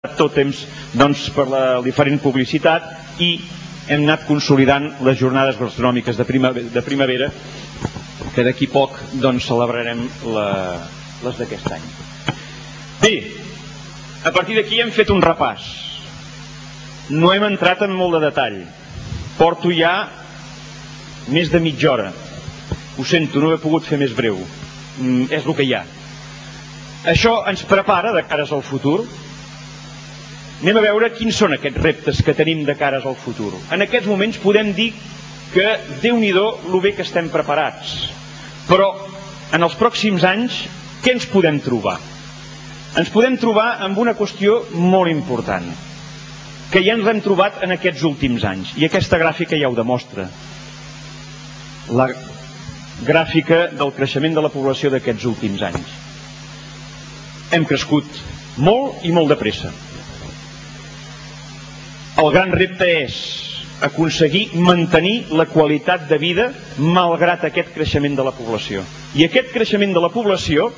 tot temps per la diferent publicitat i hem anat consolidant les jornades gastronòmiques de primavera que d'aquí poc celebrarem les d'aquest any. Bé, a partir d'aquí hem fet un repàs. No hem entrat en molt de detall. Porto ja més de mitja hora. Ho sento, no he pogut fer més breu. És el que hi ha. Això ens prepara de cares al futur. Anem a veure quins són aquests reptes que tenim de cares al futur. En aquests moments podem dir que Déu-n'hi-do lo bé que estem preparats. Però en els pròxims anys què ens podem trobar? Ens podem trobar amb una qüestió molt important, que ja ens hem trobat en aquests últims anys, i aquesta gràfica ja ho demostra. La gràfica del creixement de la població d'aquests últims anys. Hem crescut molt i molt de pressa. El gran repte és aconseguir mantenir la qualitat de vida malgrat aquest creixement de la població. I aquest creixement de la població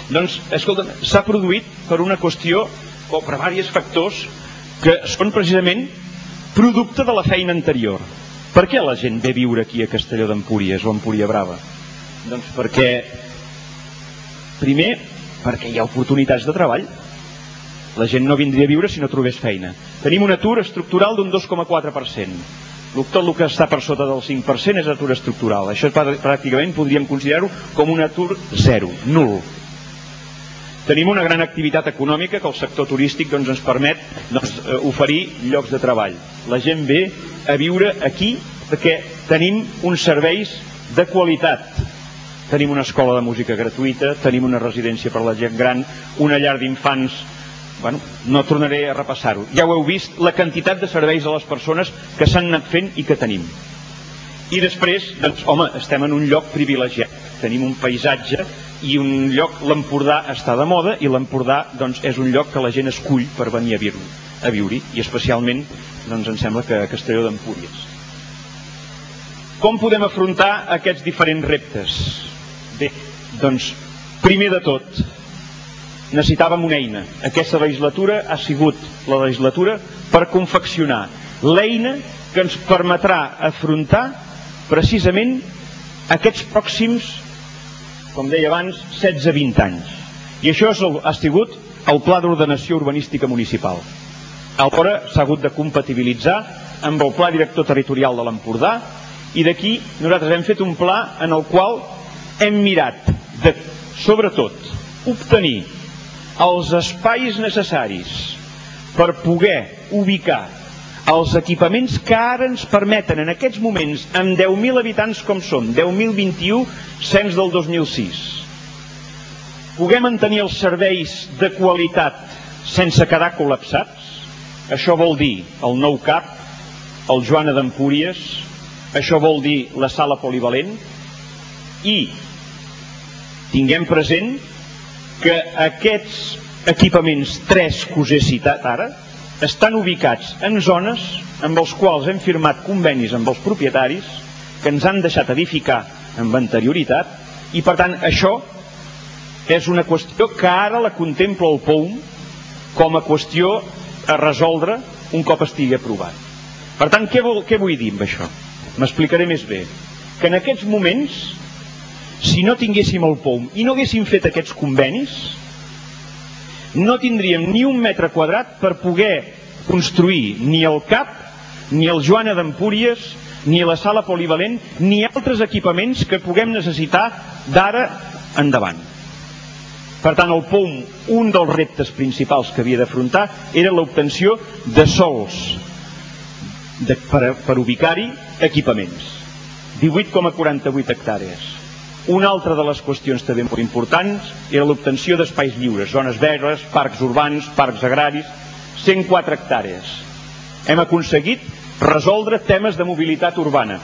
s'ha produït per una qüestió o per diversos factors que són precisament producte de la feina anterior. Per què la gent ve a viure aquí a Castelló d'Empúries o a Empúria Brava? Doncs primer perquè hi ha oportunitats de treball. La gent no vindria a viure si no trobés feina. Tenim un atur estructural d'un 2,4%. Tot el que està per sota del 5% és atur estructural. Això pràcticament podríem considerar-ho com un atur zero, nul. Tenim una gran activitat econòmica que el sector turístic ens permet oferir llocs de treball. La gent ve a viure aquí perquè tenim uns serveis de qualitat. Tenim una escola de música gratuïta, tenim una residència per a la gent gran, una llar d'infants. No tornaré a repassar-ho. Ja ho heu vist, la quantitat de serveis a les persones que s'han anat fent i que tenim. I després, estem en un lloc privilegiat. Tenim un paisatge i un lloc, l'Empordà està de moda i l'Empordà és un lloc que la gent escull per venir a viure-hi, i especialment em sembla que a Castelló d'Empúries. Com podem afrontar aquests diferents reptes? Bé, primer de tot, necessitàvem una eina. Aquesta legislatura ha sigut la legislatura per confeccionar l'eina que ens permetrà afrontar precisament aquests pròxims, com deia abans, 16-20 anys. I això ha sigut el Pla d'Ordenació Urbanística Municipal. Alhora s'ha hagut de compatibilitzar amb el Pla Director Territorial de l'Empordà, i d'aquí nosaltres hem fet un pla en el qual hem mirat de, sobretot, obtenir els espais necessaris per poder ubicar els equipaments que ara ens permeten en aquests moments, amb 10.000 habitants com som, 10.021 cens del 2006, poder mantenir els serveis de qualitat sense quedar col·lapsats. Això vol dir el nou CAP, el Joana d'Empúries, això vol dir la sala polivalent, i tinguem present que aquests equipaments, tres que us he citat ara, estan ubicats en zones amb els quals hem firmat convenis amb els propietaris que ens han deixat edificar amb anterioritat, i per tant això és una qüestió que ara la contempla el POUM com a qüestió a resoldre un cop estigui aprovat. Per tant, què vull dir amb això? M'explicaré més bé. Que en aquests moments, si no tinguéssim el POUM i no haguéssim fet aquests convenis, no tindríem ni un metre quadrat per poder construir ni el CAP, ni el Joana d'Empúries, ni la sala polivalent, ni altres equipaments que puguem necessitar d'ara endavant. Per tant, el POUM, un dels reptes principals que havia d'afrontar era l'obtenció de sòls per ubicar-hi equipaments. 18,48 hectàrees. Una altra de les qüestions també molt importants era l'obtenció d'espais lliures, zones verdes, parcs urbans, parcs agraris, 104 hectàrees. Hem aconseguit resoldre temes de mobilitat urbana,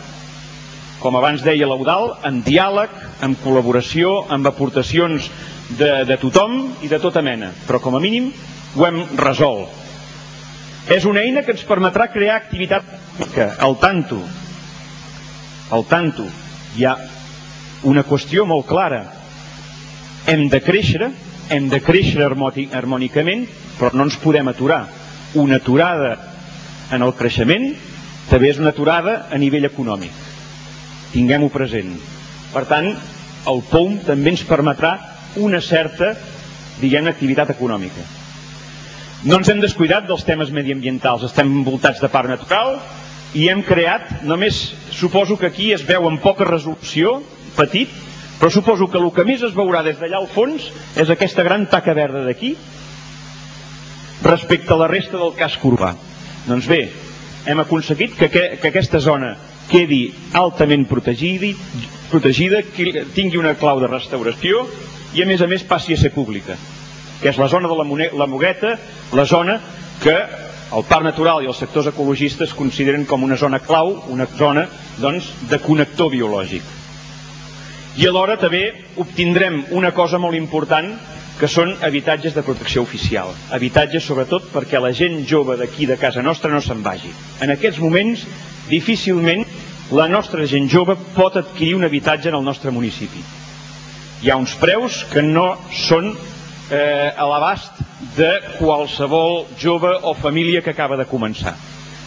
com abans deia l'Eudal, amb diàleg, amb col·laboració, amb aportacions de tothom i de tota mena, però com a mínim ho hem resolt. És una eina que ens permetrà crear activitat econòmica. Al tanto, hi ha una qüestió molt clara. Hem de créixer harmònicament però no ens podem aturar. Una aturada en el creixement també és una aturada a nivell econòmic. Tinguem-ho present. Per tant, el POUM també ens permetrà una certa, diguem-ne, activitat econòmica. No ens hem descuidat dels temes mediambientals, estem envoltats de parc natural i hem creat, només suposo que aquí es veu amb poca resolució, petit, però suposo que el que més es veurà des d'allà al fons és aquesta gran taca verda d'aquí respecte a la resta del casc urbà. Doncs bé, hem aconseguit que aquesta zona quedi altament protegida, que tingui una clau de restauració i a més passi a ser pública, que és la zona de la Mogueta, la zona que el Parc Natural i els sectors ecologistes consideren com una zona clau, una zona doncs, de connector biològic. I alhora també obtindrem una cosa molt important, que són habitatges de protecció oficial. Habitatges sobretot perquè la gent jove d'aquí de casa nostra no se'n vagi. En aquests moments, difícilment la nostra gent jove pot adquirir un habitatge en el nostre municipi. Hi ha uns preus que no són a l'abast de qualsevol jove o família que acaba de començar.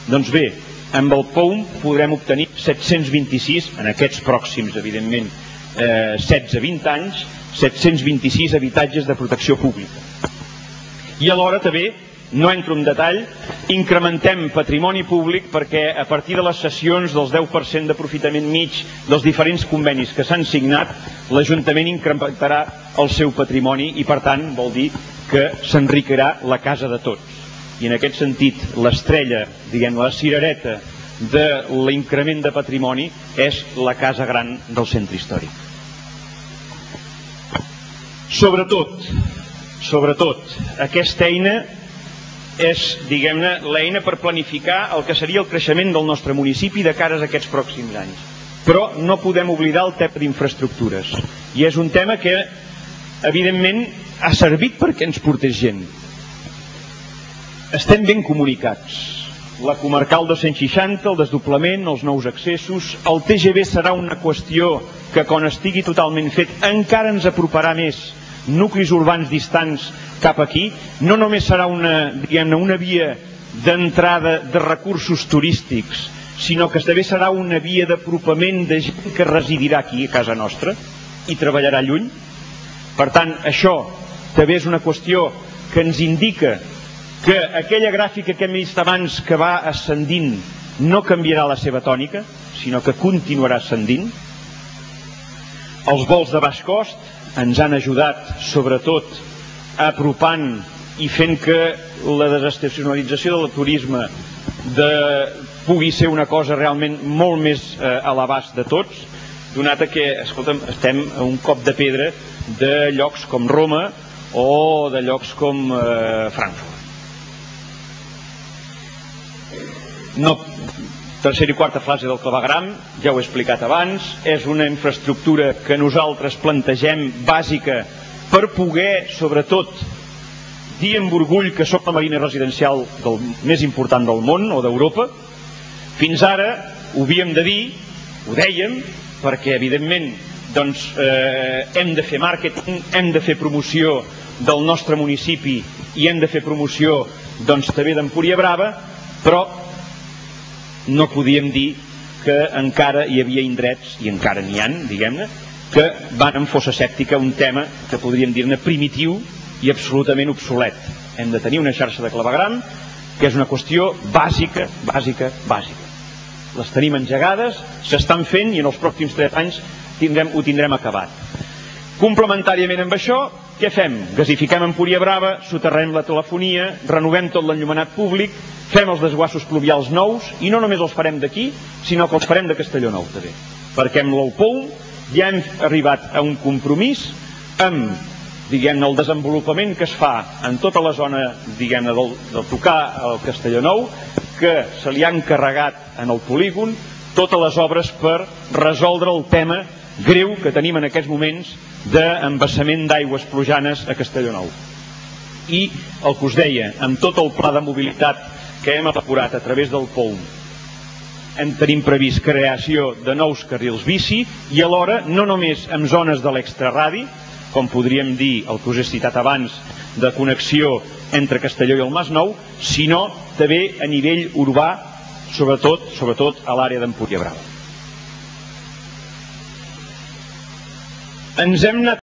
Doncs bé, amb el POUM podrem obtenir 726, en aquests pròxims, evidentment, 16-20 anys, 726 habitatges de protecció pública. I alhora també, no entro en detall, incrementem patrimoni públic perquè a partir de les cessions del 10% d'aprofitament mig dels diferents convenis que s'han signat, l'Ajuntament incrementarà el seu patrimoni i per tant vol dir que s'enriquirà la casa de tots. I en aquest sentit l'estrella, diguem, la cirereta de l'increment de patrimoni és la casa gran del centre històric. Sobretot, aquesta eina és, diguem-ne, l'eina per planificar el que seria el creixement del nostre municipi de cara a aquests pròxims anys. Però no podem oblidar el tema d'infraestructures. I és un tema que, evidentment, ha servit perquè ens portés gent. Estem ben comunicats. La comarcal 260, el desdoblament, els nous accessos, el TGV serà una qüestió que quan estigui totalment fet encara ens aproparà més nuclis urbans distants cap aquí. No només serà una via d'entrada de recursos turístics, sinó que també serà una via d'apropament de gent que residirà aquí a casa nostra i treballarà lluny. Per tant, això també és una qüestió que ens indica que aquella gràfica que hem vist abans que va ascendint no canviarà la seva tònica, sinó que continuarà ascendint. Els vols de baix cost ens han ajudat sobretot apropant i fent que la desestacionalització del turisme pugui ser una cosa realment molt més a l'abast de tots, donat que, escolta'm, estem a un cop de pedra de llocs com Roma o de llocs com Frankfurt. Tercera i quarta fase del clavegram, ja ho he explicat abans, és una infraestructura que nosaltres plantegem bàsica per poder, sobretot, dir amb orgull que som la marina residencial més important del món o d'Europa. Fins ara ho havíem de dir, ho dèiem, perquè evidentment hem de fer màrqueting, hem de fer promoció del nostre municipi i hem de fer promoció també d'Empúria Brava, però no podíem dir que encara hi havia indrets, i encara n'hi ha, diguem-ne, que van amb fossa sèptica un tema que podríem dir-ne primitiu i absolutament obsolet. Hem de tenir una xarxa de clavegram que és una qüestió bàsica. Les tenim engegades, s'estan fent i en els pròxims 3 anys ho tindrem acabat. Complementàriament amb això, què fem? Gasifiquem Empúria Brava, soterrem la telefonia, renovem tot l'enllumenat públic, fem els desguassos pluvials nous i no només els farem d'aquí, sinó que els farem de Castelló Nou també. Perquè amb l'OPOUM ja hem arribat a un compromís amb, diguem-ne, el desenvolupament que es fa en tota la zona, diguem-ne, de tocar el Castelló Nou, que se li ha encarregat en el polígon totes les obres per resoldre el tema greu que tenim en aquests moments d'embassament d'aigües plujanes a Castelló Nou. I el que us deia, amb tot el pla de mobilitat que hem elaborat a través del POUM, tenim previst creació de nous carrils bici i alhora no només en zones de l'extraradi, com podríem dir el que us he citat abans, de connexió entre Castelló i el Masnou, sinó també a nivell urbà, sobretot a l'àrea d'Empúria Brava. Ens hem anat